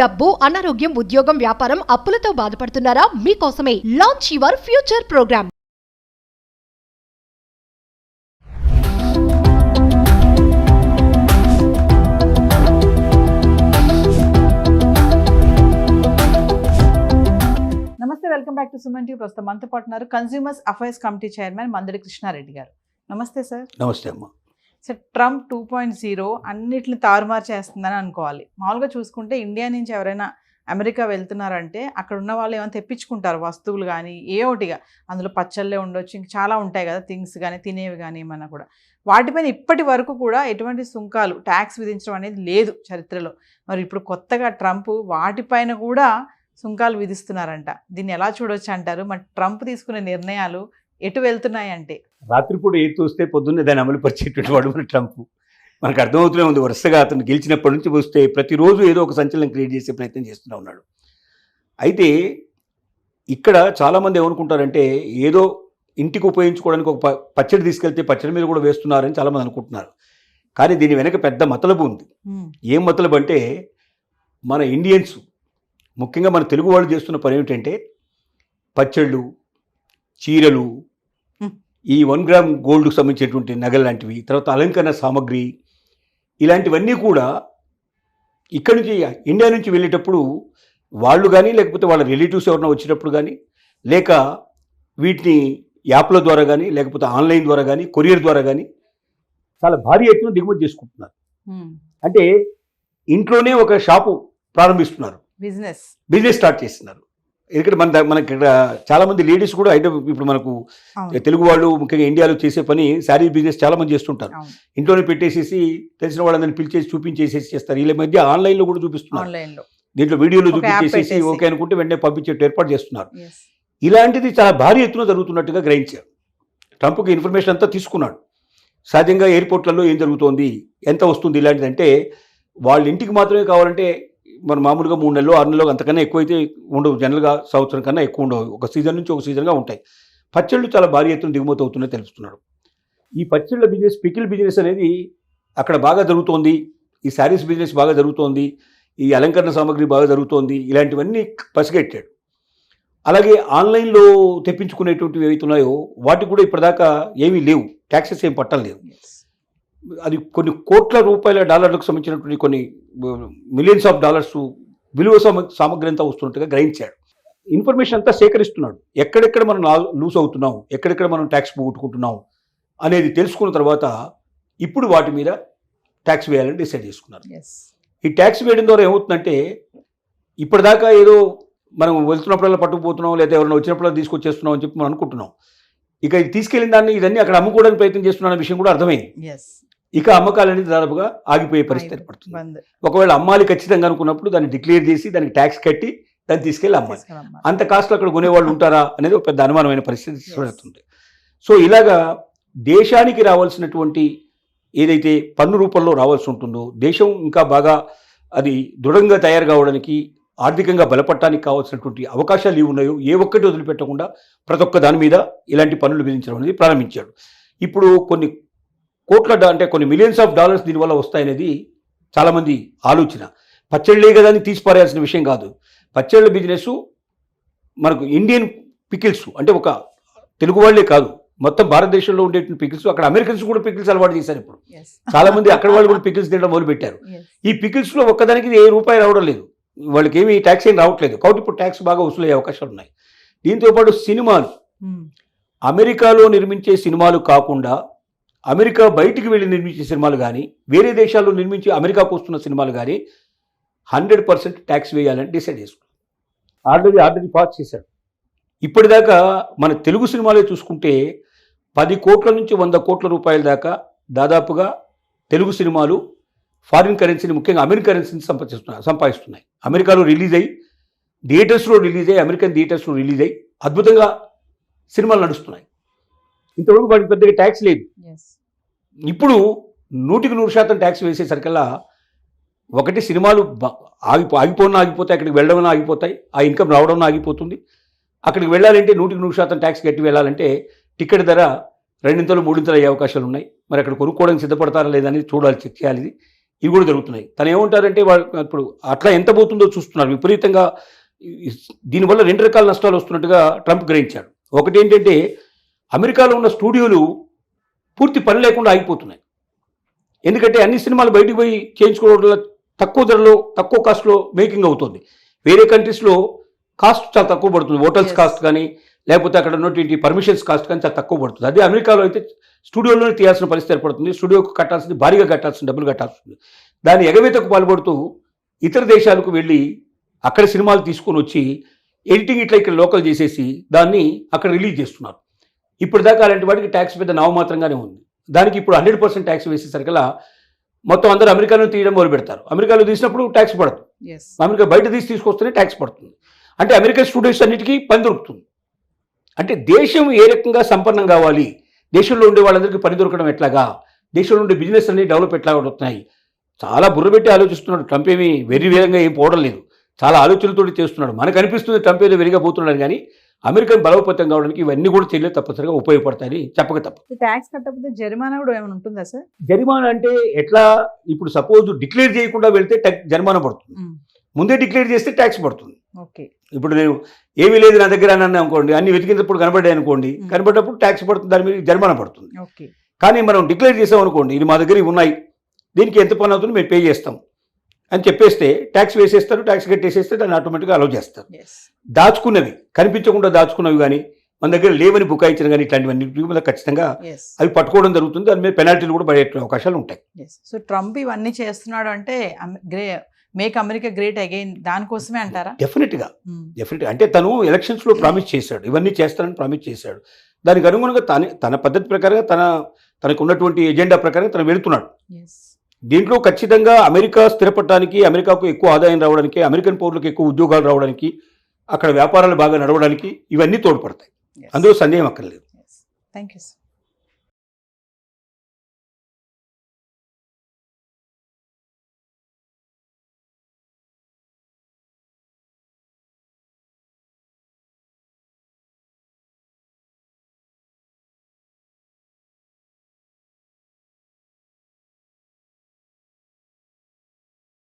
డబ్బు, అనారోగ్యం, ఉద్యోగం, వ్యాపారం, అప్పులతో బాధపడుతున్నారా? మీకోసమే లాంచ్ యువర్ ఫ్యూచర్ ప్రోగ్రామ్. నమస్తే, welcome back to Suman TV. ప్రస్తుతం మనతో పాటు ఉన్నారు consumers affairs committee chairman Mandadi Krishna Reddy గారు. నమస్తే సార్. నమస్తే అమ్మ. సార్, ట్రంప్ 2.0 అన్నిటిని తారుమారు చేస్తుందని అనుకోవాలి. మామూలుగా చూసుకుంటే ఇండియా నుంచి ఎవరైనా అమెరికా వెళ్తున్నారంటే అక్కడ ఉన్న వాళ్ళు ఏమైనా తెప్పించుకుంటారు, వస్తువులు కానీ ఏ ఒకటిగా. అందులో పచ్చళ్ళే ఉండొచ్చు, ఇంక చాలా ఉంటాయి కదా, థింగ్స్ కానీ తినేవి కానీ ఏమన్నా కూడా. వాటిపైన ఇప్పటి వరకు కూడా ఎటువంటి సుంకాలు, ట్యాక్స్ విధించడం అనేది లేదు చరిత్రలో. మరి ఇప్పుడు కొత్తగా ట్రంప్ వాటిపైన కూడా సుంకాలు విధిస్తున్నారంట. దీన్ని ఎలా చూడొచ్చు అంటారు? మరి ట్రంప్ తీసుకునే నిర్ణయాలు ఎటు వెళ్తున్నాయి అంటే? రాత్రిపూట ఏది చూస్తే పొద్దున్నే దాన్ని అమలు పరిచేటువంటి వాడు మన ట్రంప్. మనకు అర్థమవుతూనే ఉంది, వరుసగా అతను గెలిచినప్పటి నుంచి వస్తే ప్రతిరోజు ఏదో ఒక సంచలనం క్రియేట్ చేసే ప్రయత్నం చేస్తూనే ఉన్నాడు. అయితే ఇక్కడ చాలామంది ఏమనుకుంటారంటే ఏదో ఇంటికి ఉపయోగించుకోవడానికి ఒక పచ్చడి తీసుకెళ్తే పచ్చడి మీద కూడా వేస్తున్నారని చాలామంది అనుకుంటున్నారు. కానీ దీని వెనక పెద్ద మతలబు ఉంది. ఏం మతలబు అంటే, మన ఇండియన్స్, ముఖ్యంగా మన తెలుగు వాళ్ళు చేస్తున్న పని ఏమిటంటే పచ్చళ్ళు, చీరలు, ఈ 1 గ్రామ్ గోల్డ్కు సంబంధించినటువంటి నగలు లాంటివి, తర్వాత అలంకరణ సామాగ్రి, ఇలాంటివన్నీ కూడా ఇక్కడి నుంచి ఇండియా నుంచి వెళ్ళేటప్పుడు వాళ్ళు కానీ లేకపోతే వాళ్ళ రిలేటివ్స్ ఎవరైనా వచ్చేటప్పుడు కానీ, లేక వీటిని యాప్ల ద్వారా కానీ లేకపోతే ఆన్లైన్ ద్వారా కానీ కొరియర్ ద్వారా కానీ చాలా భారీ ఎత్తున దిగుమతి చేసుకుంటున్నారు. అంటే ఇంట్లోనే ఒక షాపు ప్రారంభిస్తున్నారు, బిజినెస్ స్టార్ట్ చేస్తున్నారు. ఎందుకంటే మనకి ఇక్కడ చాలామంది లేడీస్ కూడా ఇప్పుడు మనకు తెలుగు వాళ్ళు ముఖ్యంగా ఇండియాలో చేసే పని శారీ బిజినెస్ చాలామంది చేస్తుంటారు. ఇంట్లోనే పెట్టేసేసి తెలిసిన వాళ్ళందరినీ పిలిచేసి చూపించేసేసి చేస్తారు. వీళ్ళ మధ్య ఆన్లైన్లో కూడా చూపిస్తున్నారు, దీంట్లో వీడియోలు చూపించేసేసి ఓకే అనుకుంటే వెంటనే పంపించేట్టు ఏర్పాటు చేస్తున్నారు. ఇలాంటిది చాలా భారీ ఎత్తున జరుగుతున్నట్టుగా గ్రహించారు. ట్రంప్కి ఇన్ఫర్మేషన్ అంతా తీసుకున్నాడు. సహజంగా ఎయిర్పోర్ట్లలో ఏం జరుగుతోంది, ఎంత వస్తుంది, ఇలాంటిది అంటే వాళ్ళ ఇంటికి మాత్రమే కావాలంటే మన మామూలుగా 3 నెలలు 6 నెలలు అంతకన్నా ఎక్కువైతే ఉండవు. జనరల్గా సంవత్సరం కన్నా ఎక్కువ ఉండవు, ఒక సీజన్ నుంచి ఒక సీజన్గా ఉంటాయి. పచ్చళ్ళు చాలా భారీ ఎత్తున దిగుమతి అవుతుందని తెలుస్తున్నాడు. ఈ పచ్చళ్ళ బిజినెస్, పికిల్ బిజినెస్ అనేది అక్కడ బాగా జరుగుతోంది. ఈ శారీస్ బిజినెస్ బాగా జరుగుతోంది, ఈ అలంకరణ సామాగ్రి బాగా జరుగుతోంది, ఇలాంటివన్నీ పసిగట్టాడు. అలాగే ఆన్లైన్లో తెప్పించుకునేటువంటివి ఏవైతే ఉన్నాయో వాటికి కూడా ఇప్పటిదాకా ఏమీ లేవు, ట్యాక్సెస్ ఏం పట్టలేవు. అది కొన్ని కోట్ల రూపాయల డాలర్లకు సంబంధించినటువంటి కొన్ని మిలియన్స్ ఆఫ్ డాలర్స్ విలువ సామగ్రి అంతా వస్తున్నట్టుగా గ్రహించాడు. ఇన్ఫర్మేషన్ అంతా సేకరిస్తున్నాడు. ఎక్కడెక్కడ మనం లూస్ అవుతున్నాం, ఎక్కడెక్కడ మనం ట్యాక్స్ పోగొట్టుకుంటున్నాం అనేది తెలుసుకున్న తర్వాత ఇప్పుడు వాటి మీద ట్యాక్స్ వేయాలని డిసైడ్ చేసుకున్నారు. ఈ ట్యాక్స్ వేయడం ద్వారా ఏమవుతుందంటే, ఇప్పటిదాకా ఏదో మనం వెళ్తున్నప్పుడల్లా పట్టుకుపోతున్నాం, లేదా ఎవరైనా వచ్చినప్పుడల్లా తీసుకొచ్చేస్తున్నాం అని చెప్పి మనం అనుకుంటున్నాం. ఇక ఇది తీసుకెళ్ళిన దాన్ని ఇదన్నీ అక్కడ అమ్ముకోవడానికి ప్రయత్నం చేస్తున్న విషయం కూడా అర్థమైంది. ఇక అమ్మకాలు అనేది దాదాపుగా ఆగిపోయే పరిస్థితి ఏర్పడుతుంది. ఒకవేళ అమ్మాలి ఖచ్చితంగా అనుకున్నప్పుడు దాన్ని డిక్లేర్ చేసి దానికి ట్యాక్స్ కట్టి దాన్ని తీసుకెళ్ళి అమ్మాలి. అంత కాస్ట్లో అక్కడ కొనేవాళ్ళు ఉంటారా అనేది ఒక పెద్ద అనుమానమైన పరిస్థితి పడుతుంది. సో ఇలాగా దేశానికి రావాల్సినటువంటి ఏదైతే పన్ను రూపంలో రావాల్సి ఉంటుందో, దేశం ఇంకా బాగా అది దృఢంగా తయారు కావడానికి, ఆర్థికంగా బలపడటానికి కావాల్సినటువంటి అవకాశాలు ఏవి ఉన్నాయో ఏ ఒక్కటి వదిలిపెట్టకుండా ప్రతి ఒక్క దాని మీద ఇలాంటి పన్నులు విధించడం అనేది ప్రారంభించాడు. ఇప్పుడు కొన్ని కోట్ల అంటే కొన్ని మిలియన్స్ ఆఫ్ డాలర్స్ దీనివల్ల వస్తాయనేది చాలామంది ఆలోచన. పచ్చళ్ళే కదా అని తీసిపారేయాల్సిన విషయం కాదు. పచ్చళ్ళ బిజినెస్ మనకు ఇండియన్ పికిల్స్ అంటే ఒక తెలుగు వాళ్ళే కాదు, మొత్తం భారతదేశంలో ఉండేటువంటి పికిల్స్, అక్కడ అమెరికన్స్ కూడా పికిల్స్ అలవాటు చేశారు. ఇప్పుడు చాలామంది అక్కడ వాళ్ళు కూడా పికిల్స్ తినడం మొదలుపెట్టారు. ఈ పికిల్స్లో ఒక్కదానికి ₹1 రావడం లేదు, వాళ్ళకి ఏమి ట్యాక్స్ ఏం రావట్లేదు. కాబట్టి ఇప్పుడు ట్యాక్స్ బాగా వసూలయ్యే అవకాశాలు ఉన్నాయి. దీంతోపాటు సినిమాలు, అమెరికాలో నిర్మించే సినిమాలు కాకుండా అమెరికా బయటికి వెళ్ళి నిర్మించే సినిమాలు కానీ, వేరే దేశాల్లో నిర్మించి అమెరికాకు వస్తున్న సినిమాలు కానీ 100% ట్యాక్స్ వేయాలని డిసైడ్ చేసుకున్నాడు. ఆల్రెడీ పాస్ చేశాడు. ఇప్పటిదాకా మన తెలుగు సినిమాలే చూసుకుంటే 10 కోట్ల నుంచి 100 కోట్ల రూపాయల దాకా దాదాపుగా తెలుగు సినిమాలు ఫారిన్ కరెన్సీని, ముఖ్యంగా అమెరికన్ కరెన్సీని సంపాదిస్తున్నాయి. అమెరికాలో రిలీజ్ అయ్యి థియేటర్స్లో రిలీజ్ అయ్యి అమెరికన్ థియేటర్స్లో రిలీజ్ అయ్యి అద్భుతంగా సినిమాలు నడుస్తున్నాయి. ఇంతవరకు వాటికి పెద్దగా ట్యాక్స్ లేదు. ఇప్పుడు 100% ట్యాక్స్ వేసేసరికల్లా ఒకటి సినిమాలు ఆగిపోతాయి, అక్కడికి వెళ్ళడం ఆగిపోతాయి, ఆ ఇన్కమ్ రావడం ఆగిపోతుంది. అక్కడికి వెళ్ళాలంటే 100% ట్యాక్స్ కట్టి వెళ్ళాలంటే టికెట్ ధర 2 3 అయ్యే అవకాశాలు ఉన్నాయి. మరి అక్కడ కొనుక్కోవడానికి సిద్ధపడతారా లేదని చూడాలి, చెక్ చేయాలి. ఇవి కూడా జరుగుతున్నాయి. తను ఏమంటారంటే వాళ్ళు ఇప్పుడు అట్లా ఎంత పోతుందో చూస్తున్నారు విపరీతంగా. దీనివల్ల 2 రకాల నష్టాలు వస్తున్నట్టుగా ట్రంప్ గ్రహించాడు. ఒకటి ఏంటంటే అమెరికాలో ఉన్న స్టూడియోలు పూర్తి పని లేకుండా ఆగిపోతున్నాయి. ఎందుకంటే అన్ని సినిమాలు బయటికి పోయి చేయించుకోవడం వల్ల తక్కువ ధరలో తక్కువ కాస్ట్లో మేకింగ్ అవుతుంది. వేరే కంట్రీస్లో కాస్ట్ చాలా తక్కువ పడుతుంది. హోటల్స్ కాస్ట్ కానీ లేకపోతే అక్కడ ఉన్నటువంటి పర్మిషన్స్ కాస్ట్ కానీ చాలా తక్కువ పడుతుంది. అదే అమెరికాలో అయితే స్టూడియోలోనే తీయాల్సిన పరిస్థితి ఏర్పడుతుంది. స్టూడియోకి కట్టాల్సింది భారీగా కట్టాల్సిన డబ్బులు కట్టాల్సింది. దాని ఎగవేతకు పాల్పడుతూ ఇతర దేశాలకు వెళ్ళి అక్కడ సినిమాలు తీసుకొని వచ్చి ఎడిటింగ్ ఇట్లా ఇక్కడ లోకల్ చేసేసి దాన్ని అక్కడ రిలీజ్ చేస్తున్నారు. ఇప్పుడు దాకా అలాంటి వాటికి ట్యాక్స్ పెద్ద నామమాత్రంగానే ఉంది. దానికి ఇప్పుడు 100% ట్యాక్స్ వేసేసరికల్లా మొత్తం అందరూ అమెరికాలో తీయడం మొదలు పెడతారు. అమెరికాలో తీసినప్పుడు ట్యాక్స్ పడదు. అమెరికా బయట తీసుకొస్తేనే ట్యాక్స్ పడుతుంది. అంటే అమెరికన్ స్టూడెంట్స్ అన్నిటికీ పని దొరుకుతుంది. అంటే దేశం ఏ రకంగా సంపన్నం కావాలి, దేశంలో ఉండే వాళ్ళందరికీ పని దొరకడం ఎట్లాగా, దేశంలో ఉండే బిజినెస్ అన్ని డెవలప్ ఎట్లా అవుతున్నాయి, చాలా బుర్రబెట్టి ఆలోచిస్తున్నాడు. ట్రంప్ ఏమి వెర్రి వేరంగా ఏం పోవడం లేదు, చాలా ఆలోచనలతో చేస్తున్నాడు. మనకు అనిపిస్తుంది ట్రంప్ ఏదో వెరిగా పోతున్నాడు, కానీ అమెరికన్ బలోపేతం కావడానికి ఇవన్నీ కూడా చర్యలు తప్పనిసరిగా ఉపయోగపడతాయని చెప్పక తప్ప. ట్యాక్స్ కట్టకపోతే జరిమానా కూడా ఏమైనా ఉంటుందా సార్? జరిమానా అంటే ఎట్లా, ఇప్పుడు సపోజ్ డిక్లేర్ చేయకుండా వెళ్తే జరిమానా పడుతుంది, ముందే డిక్లేర్ చేస్తే ట్యాక్స్ పడుతుంది. ఓకే, ఇప్పుడు నేను ఏమీ లేదు నా దగ్గర అని అనుకోండి, అన్ని వెతికినప్పుడు కనబడ్డాయి అనుకోండి, కనబడ్డప్పుడు ట్యాక్స్ పడుతుంది, దాని మీద జరిమానా పడుతుంది. ఓకే, కానీ మనం డిక్లేర్ చేసాం అనుకోండి, ఇది మా దగ్గర ఇవి ఉన్నాయి, దీనికి ఎంత పని అవుతుంది మేము పే చేస్తాం అని చెప్పేస్తే ట్యాక్స్ వేసేస్తారు, ట్యాక్స్ కట్టేసేస్తే దాన్ని ఆటోమేటిక్గా అలౌ చేస్తారు. దాచుకున్నవి, కనిపించకుండా దాచుకున్నవి కానీ మన దగ్గర లేవని బుకాయించిన కానీ ఇట్లాంటివన్నీ మీద ఖచ్చితంగా అవి పట్టుకోవడం జరుగుతుంది. దాని మీద పెనాల్టీలు కూడా పడే అవకాశాలు ఉంటాయి. సో ట్రంప్ ఇవన్నీ చేస్తున్నాడు అంటే మేక్ అమెరికా గ్రేట్ అగైన్ దానికోసమే అంటారా? డెఫినెట్గా అంటే తను ఎలక్షన్స్లో ప్రామిస్ చేశాడు, ఇవన్నీ చేస్తానని ప్రామిస్ చేశాడు. దానికి అనుగుణంగా తన పద్ధతి ప్రకారంగా తనకు ఉన్నటువంటి ఎజెండా ప్రకారంగా తను వెళుతున్నాడు. దీంట్లో ఖచ్చితంగా అమెరికా స్థిరపడటానికి, అమెరికాకు ఎక్కువ ఆదాయం రావడానికి, అమెరికన్ పౌరులకు ఎక్కువ ఉద్యోగాలు రావడానికి, అక్కడ వ్యాపారాలు బాగా నడవడానికి ఇవన్నీ తోడ్పడతాయి. అందులో సందేహం అక్కర్లేదు. Thank you sir.